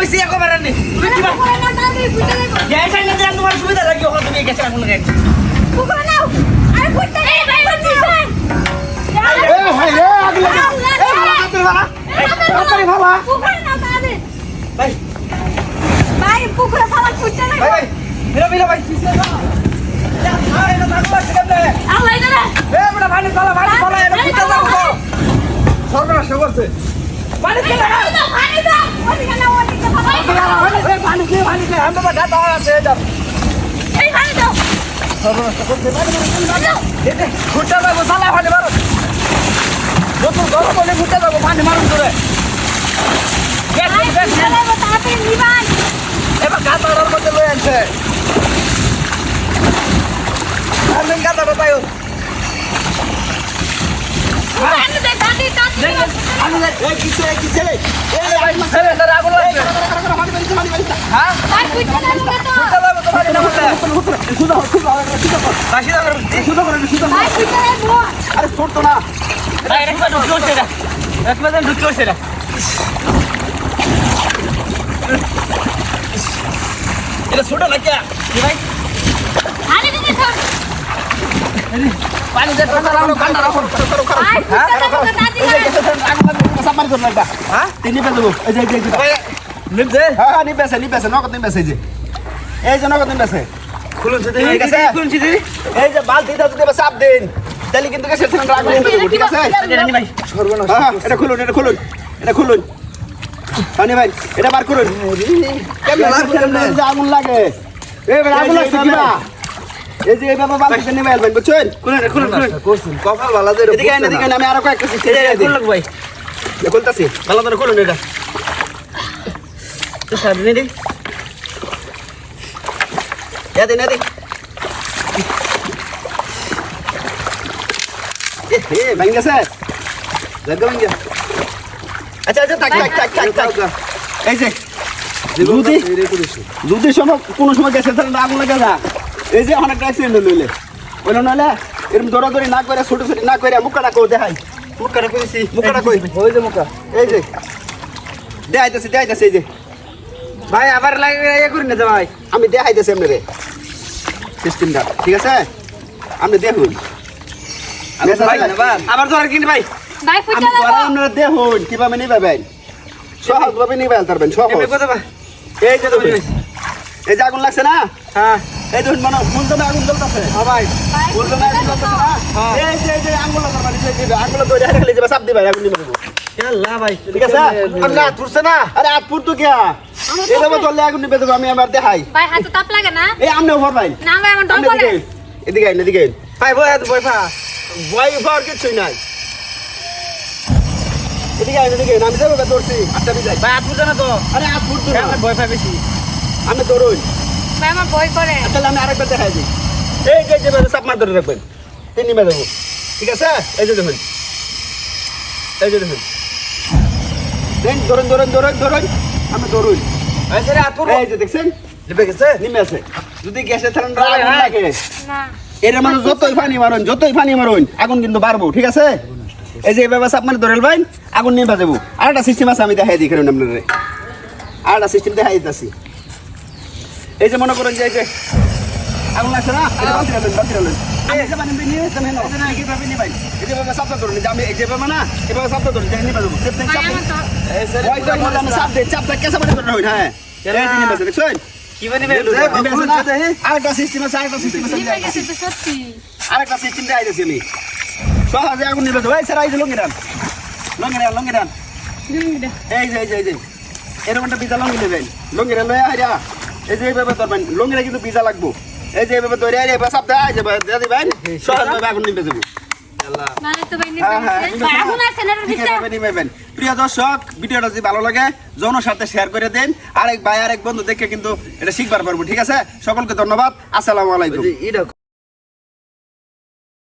কইছি একবারে নি তুমি কি পুকুরে না দাদি ফুটে যাবো গ্যাস আইনা দেন তোমার সুবিধা লাগি ওখানে তুমি গ্যাস আগুন লাগাই পুকুরে নাও আরে ফুটে এই ভাই বলছিস এ ভাই রে আগুন লাগা এ তাড়াতাড়ি ভালা পুকুরে নাও দাদি ভাই ভাই পুকুরে ফালা ফুটে যাবো ভাই ভাই মিরা ভাই আরে না ভাগলা সেখানে আল্লাহ এটা এ বড় ভাই চলা এটা ফুটে যাও সর্বনাশ করছে পানি কে লাগা পানি দাও ওদিকে না ওদিকে ফালা পানি কে আমি বাবা দাদা আছে যাও এই পানি দাও সর্বনাশ করছে এটা ফুটে যাবো চলা পানি মারো নতুন গরম হলে ফুটে যাবো পানি মারুন ধরে গ্যাস গ্যাস তাড়াতাড়ি নিবান এবার গাতার মধ্যে লয়ে আনছে আমি গাতাটা পাইও আমি দে দাদি দাদি আমি এই কিছে এই ভাই ছেলে তার আগুন লাগছে হ্যাঁ ভাই ফুটে যাবো তো ফুটে যাবো তো পানি না ফুটে সুদা বাসি দাও সুদা করে ভাই ফুটে যাবো আরে ছোট না ভাই একবার ঢুকলো সেটা একবার ঢুকলো সেটা এটা ছোট না কে ভাই পানি দিতে সর পানি দে ঠান্ডা রাখো ভাই ফুটে যাবো দাদি সাবমার করব এটা হ্যাঁ তিনি পে দেব এই যে লিপ দে হ্যাঁ নিবেছে নগদ নিবেছে এই যে নগদ নিবেছে খুলুন সেটা ঠিক আছে। খুলুন সেটা এই যে বালতিটা যদি চাপ দেন তাহলে কিন্তু গ্যাসের সিলিন্ডার আগুন নিয়ে দেব ঠিক আছে জানি ভাই সর্বনাশ হ্যাঁ এটা খুলুন পানি ভাই এটা বার করুন কেমন আগুন লাগে এই ভাই আগুন লাগছে কিবা এই যে এইভাবে বালতিটা নিয়ে আসবেন বুঝছেন খুলুন করছেন কপাল ভালো দে এদিকে আমি আরো কয়েকটা সিস্টেম খুলুন ভাই খুলতাছি ভালো করে খুলুন এটা তো সামনে দে এদিন ভাঙ গেছে ভাঙ আচ্ছা থাক এই যে যদি সময় কোনো সময় গ্যাসের সিলিন্ডার আগুন লাগে না এই যে অনেক অ্যাক্সিডেন্ট হইলে ওইটা নইলে এরকম দৌড়াদৌড়ি না করে ছোট না করে মুখটা কো দেখাই মুখটা কইছি মুখটা কই ওই যে মুখটা এই যে দেখাইতেছি এই যে ভাই আবার লাগে ইয়ে করি না ভাই আমি দেখাইতেছি আপনারে সিস্টেমটা ঠিক আছে আপনি দেখুন ভাই আবার তো আর কিনি ভাই ভাই ফুটে আমি যাবো আপনারা দেখুন কিভাবে নিবেন সহজভাবে নিবেন পারবেন সহজ এমনি কথা ভাই এই যে দেখুন এই যে আগুন লাগছে না হ্যাঁ এই দেখুন মানে ফুলদমে আগুন জ্বলতেছে হ্যাঁ ভাই ফুলদমে আগুন জ্বলতেছে না এই যে আগুন লাগাবেন আগুন ধরে রাখলে যে চাপ দিবেন আগুন নিবে দেবো আল্লাহ ভাই ঠিক আছে আপনি হাত পুরছে না আরে আট ফুট তো কিয়া এইভাবে চললে আগুন নিবে দেবো আমি আবার দেখাই ভাই হাতে তাপ লাগে না এই আমনে ওভার ভাই না ভাই আমার ডর আমনে করে এদিকে এদিকে ভাই বই হাত বই ফা ভয় পাওয়ার কিছুই নাই এদিকে আমি যাবো ধরছি আটটা বিজাই ভাই হাত পুরছে না তো আরে আট ফুট তো না আমার ভয় পাই বেশি আমি ধরুন ভাই আমার ভয় করে তাহলে আমি আরেকবার দেখাই দিই এই যে চাপ মার ধরে রাখবেন তিন নিমে দেবো ঠিক আছে এই যে দেখুন ধরুন আমি ধরুন ভাই স্যার হাত পুরো এই যে দেখছেন লিপে গেছে নিমে আছে যদি গ্যাসের সিলিন্ডার আগুন লাগে না এর মানে যতই পানি মারুন আগুন কিন্তু বাড়বো ঠিক আছে এই যে এইভাবে চাপ মানে ধরে ভাই আগুন নিয়ে বাজাবো আর একটা সিস্টেম আছে আমি দেখাই দিই কারণ আপনাদের আর একটা সিস্টেম দেখাই দিতেছি এই যে মনে করেন যে এই যে আগুন লাগছে না বাতিরালেন এই যে মানে নিয়ে যাবেন না কিভাবে নিবাই এই যে ভাবে চাপটা ধরুন যে আমি এই যে ভাবে না এভাবে চাপটা ধরুন যে নিয়ে বাজাবো সেটা ভাই আমার তো এই স্যার ওই তো বললাম চাপটা কেসা মানে ধরে হই হ্যাঁ এই যে নিয়ে বাজাবে দেখছেন কি বানি ভাই আরেকটা সিস্টেম আছে নিভে গেছে তো সত্যি আরেকটা সিস্টেম দেখাই দিচ্ছি আমি সহজে আগুন নিবে ভাই স্যার এই যে লঙ্গি ডান এই যে এরকম একটা পিজা লঙ্গি নেবেন লঙ্গিরা লয়ে আইরা এই যে এইভাবে ধরবেন লঙ্গিরা কিন্তু পিজা লাগবো এই যে এইভাবে ধরে আইরা এবার সাপটা এই যে দিয়ে দিবেন সহজভাবে আগুন নিবে যাবো মানে তো ভাই নিভে গেছে ভাই আগুন আছে না ভিতরে নিবেন প্রিয় দর্শক ভিডিওটা যদি ভালো লাগে জনের সাথে শেয়ার করে দেন আরেক ভাই আরেক বন্ধু দেখে কিন্তু এটা শিখবার পারবো ঠিক আছে সকলকে ধন্যবাদ আসসালামু আলাইকুম এটা